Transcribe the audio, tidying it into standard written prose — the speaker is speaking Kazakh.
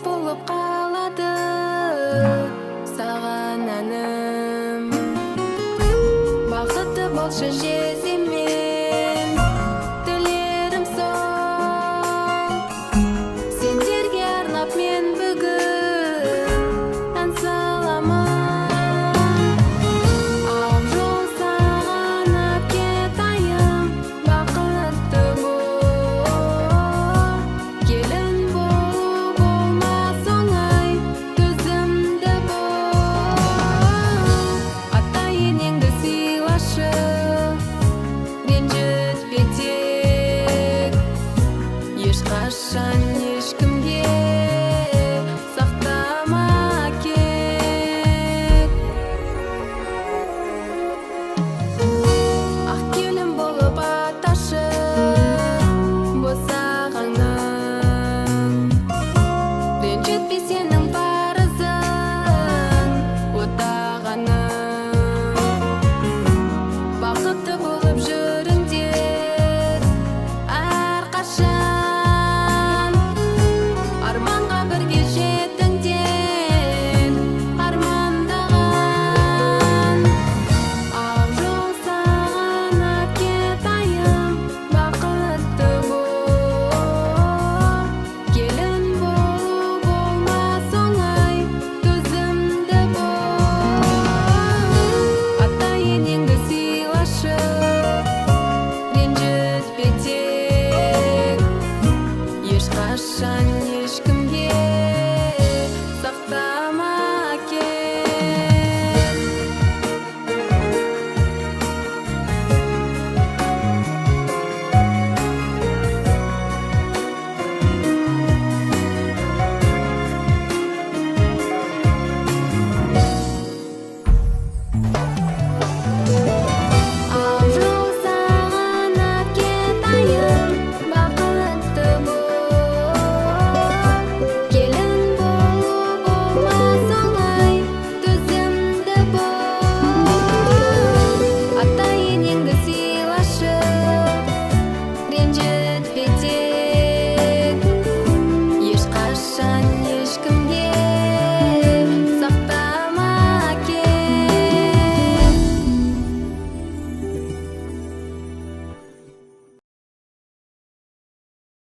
болып қалады саған әнім. Бақытты болшы жездеммен, тілерім сол. Сендерге арнап мен бүгін ән саламын. Ақ жол саған әпкетайым, бақытты бол. Келін болу болмас оңай, төзімді бол. Ата енеңді сыйлашы, ренжітпе тек. Ешқашан ешкімге сақтама кек. Ақ келін болып аташы босағаңнан. Ренжітпе сенің парызың отағаның. Бақытты болып жүріңдер әрқашан. Арманға бірге жетіңдер армандаған. Ақ жол саған әпкетайым, бақытты бол. Келін болу болмас оңай, төзімді бол. Ата енеңді сыйлашы, ренжітпе тек. Ешқашан ешкім